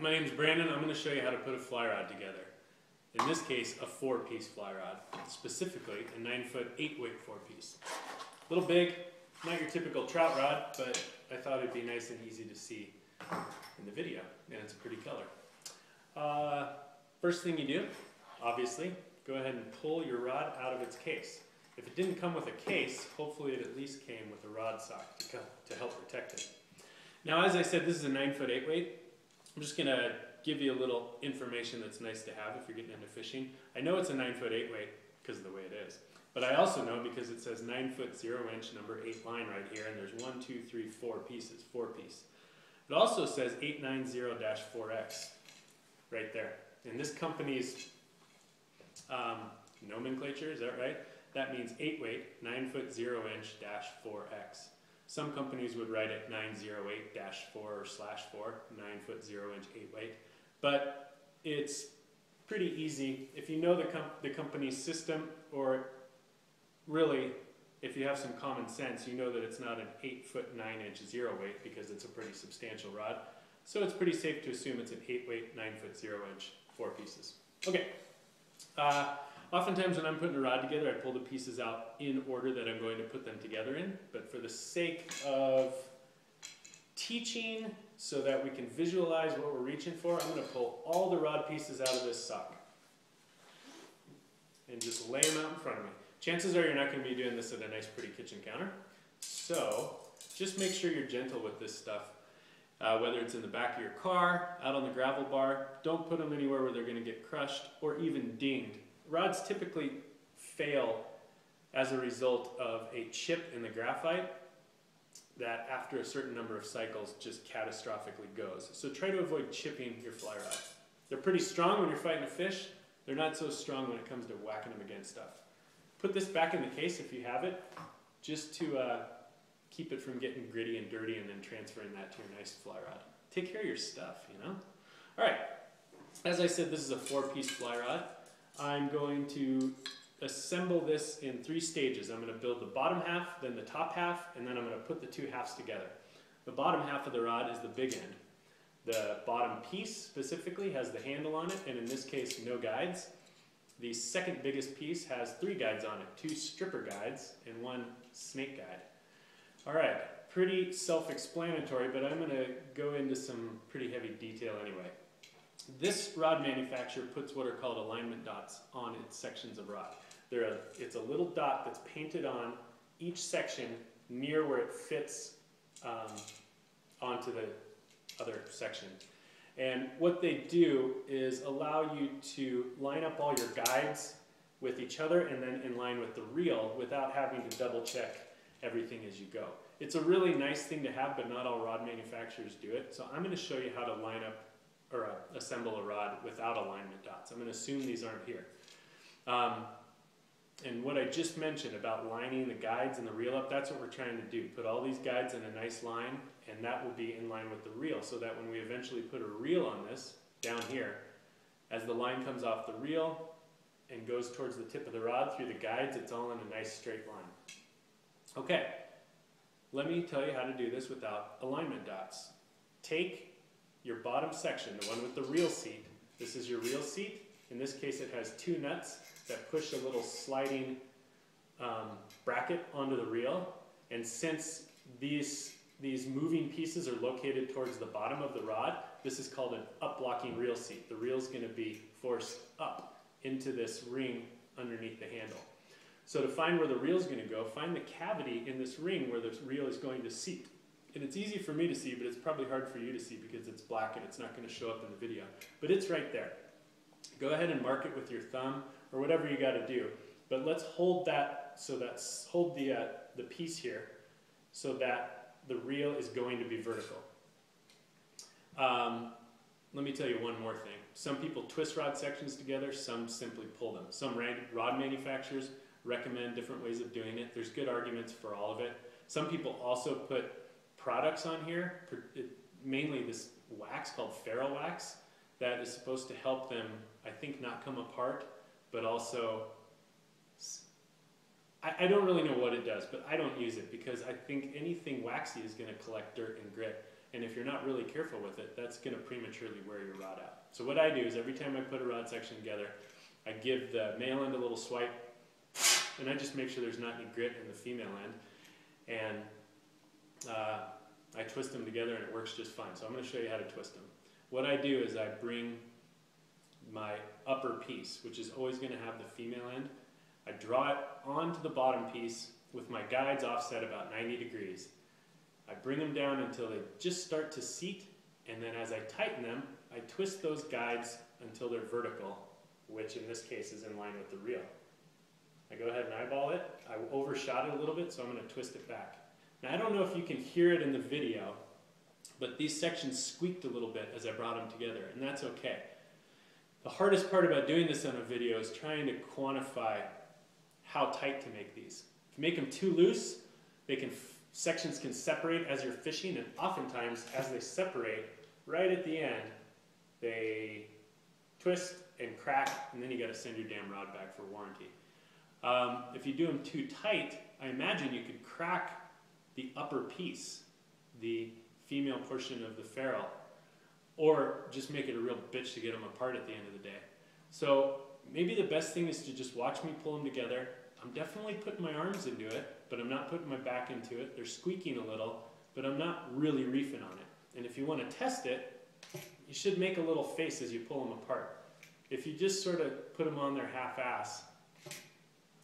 my name's Brandon. I'm going to show you how to put a fly rod together. In this case, a 4-piece fly rod, specifically a 9-foot 8-weight 4-piece. A little big, not your typical trout rod, but I thought it'd be nice and easy to see in the video, and it's a pretty color. First thing you do, obviously, go ahead and pull your rod out of its case. If it didn't come with a case, hopefully it at least came with a rod sock to help protect it. Now, as I said, this is a 9-foot 8-weight. I'm just going to give you a little information that's nice to have if you're getting into fishing. I know it's a 9-foot 8-weight because of the way it is, but I also know because it says 9-foot 0-inch number 8 line right here, and there's 1, 2, 3, 4 pieces, 4-piece. It also says 890-4X right there. In this company's nomenclature, is that right? That means 8-weight, 9-foot 0-inch -4X. Some companies would write it 908-4 or /4, 9-foot 0-inch 8-weight. But it's pretty easy. If you know the company's system, or really, if you have some common sense, you know that it's not an 8-foot 9-inch 0-weight because it's a pretty substantial rod. So it's pretty safe to assume it's an 8-weight, 9-foot 0-inch 4 pieces. Okay. Oftentimes when I'm putting a rod together, I pull the pieces out in order that I'm going to put them together in. But for the sake of teaching, so that we can visualize what we're reaching for, I'm going to pull all the rod pieces out of this sock and just lay them out in front of me. Chances are you're not going to be doing this at a nice pretty kitchen counter. So just make sure you're gentle with this stuff. Whether it's in the back of your car, out on the gravel bar, don't put them anywhere where they're going to get crushed or even dinged. Rods typically fail as a result of a chip in the graphite that after a certain number of cycles just catastrophically goes. So try to avoid chipping your fly rod. They're pretty strong when you're fighting a fish. They're not so strong when it comes to whacking them against stuff. Put this back in the case if you have it, just to keep it from getting gritty and dirty and then transferring that to your nice fly rod. Take care of your stuff, you know? All right, as I said, this is a 4-piece fly rod. I'm going to assemble this in 3 stages. I'm going to build the bottom half, then the top half, and then I'm going to put the 2 halves together. The bottom half of the rod is the big end. The bottom piece specifically has the handle on it, and in this case, no guides. The second biggest piece has 3 guides on it, 2 stripper guides and 1 snake guide. All right, pretty self-explanatory, but I'm going to go into some pretty heavy detail anyway. This rod manufacturer puts what are called alignment dots on its sections of rod. It's a little dot that's painted on each section near where it fits onto the other section. And what they do is allow you to line up all your guides with each other and then in line with the reel without having to double check everything as you go. It's a really nice thing to have, but not all rod manufacturers do it. So I'm going to show you how to line up or assemble a rod without alignment dots. I'm going to assume these aren't here. And what I just mentioned about lining the guides and the reel up, that's what we're trying to do. Put all these guides in a nice line, and that will be in line with the reel, so that when we eventually put a reel on this, down here, as the line comes off the reel and goes towards the tip of the rod through the guides, it's all in a nice straight line. Okay, let me tell you how to do this without alignment dots. Take your bottom section, the one with the reel seat. This is your reel seat. In this case, it has 2 nuts that push a little sliding bracket onto the reel. And since these moving pieces are located towards the bottom of the rod, this is called an up-locking reel seat. The reel is going to be forced up into this ring underneath the handle. So to find where the reel is going to go, find the cavity in this ring where the reel is going to seat. And it's easy for me to see, but it's probably hard for you to see because it's black and it's not going to show up in the video. But it's right there. Go ahead and mark it with your thumb or whatever you got to do. But let's hold that, hold the piece here so that the reel is going to be vertical. Let me tell you one more thing. Some people twist rod sections together, some simply pull them. Some rod manufacturers recommend different ways of doing it. There's good arguments for all of it. Some people also put products on here, mainly this wax called ferro wax that is supposed to help them, I think, not come apart, but also, I don't really know what it does, but I don't use it because I think anything waxy is going to collect dirt and grit. and if you're not really careful with it, that's going to prematurely wear your rod out. So what I do is every time I put a rod section together, I give the male end a little swipe, and I just make sure there's not any grit in the female end, and I twist them together and it works just fine. So I'm going to show you how to twist them. What I do is I bring my upper piece, which is always going to have the female end, I draw it onto the bottom piece with my guides offset about 90 degrees. I bring them down until they just start to seat, and then as I tighten them, I twist those guides until they're vertical, which in this case is in line with the reel. I go ahead and eyeball it. I overshot it a little bit, so I'm going to twist it back. Now I don't know if you can hear it in the video, but these sections squeaked a little bit as I brought them together, and that's okay. The hardest part about doing this on a video is trying to quantify how tight to make these. If you make them too loose, sections can separate as you're fishing, and oftentimes as they separate, right at the end, they twist and crack, and then you got to send your damn rod back for warranty. If you do them too tight, I imagine you could crack the upper piece, the female portion of the ferrule, or just make it a real bitch to get them apart at the end of the day. So maybe the best thing is to just watch me pull them together. I'm definitely putting my arms into it, but I'm not putting my back into it. They're squeaking a little, but I'm not really reefing on it. And if you want to test it, you should make a little face as you pull them apart. If you just sort of put them on their half-ass,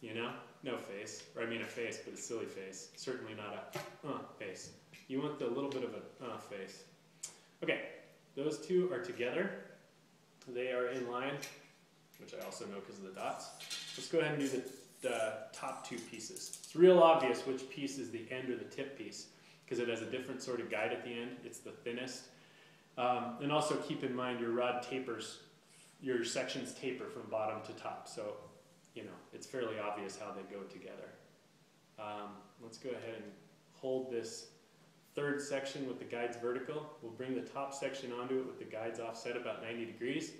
you know, no face, or I mean a face, but a silly face, certainly not a face. You want the little bit of a face. Okay, those two are together. They are in line, which I also know because of the dots. Let's go ahead and do the top two pieces. It's real obvious which piece is the end or the tip piece because it has a different sort of guide at the end. It's the thinnest. And also keep in mind your rod tapers, your sections taper from bottom to top. So, you know, it's fairly obvious how they go together. Let's go ahead and hold this third section with the guides vertical. We'll bring the top section onto it with the guides offset about 90 degrees.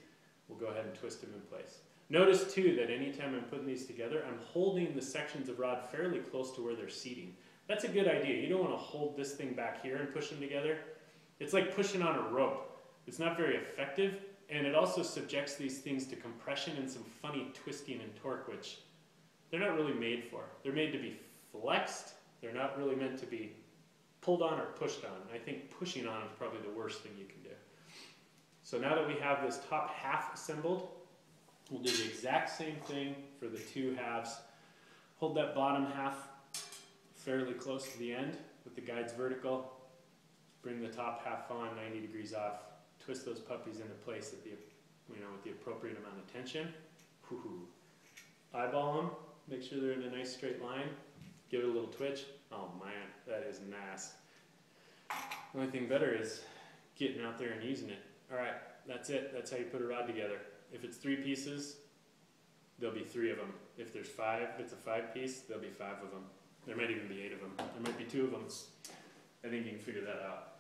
We'll go ahead and twist them in place. Notice too that anytime I'm putting these together, I'm holding the sections of rod fairly close to where they're seating. That's a good idea. You don't want to hold this thing back here and push them together. It's like pushing on a rope. It's not very effective, and it also subjects these things to compression and some funny twisting and torque, which they're not really made for. They're made to be flexed. They're not really meant to be pulled on or pushed on. I think pushing on is probably the worst thing you can do. So now that we have this top half assembled, we'll do the exact same thing for the two halves. Hold that bottom half fairly close to the end with the guides vertical. Bring the top half on 90 degrees off. Twist those puppies into place at the, with the appropriate amount of tension. Eyeball them. Make sure they're in a nice straight line. Give it a little twitch. Oh man, that is nice. The only thing better is getting out there and using it. All right, that's it. That's how you put a rod together. If it's 3 pieces, there'll be 3 of them. If there's 5, if it's a 5-piece, there'll be 5 of them. There might even be 8 of them. There might be 2 of them. I think you can figure that out.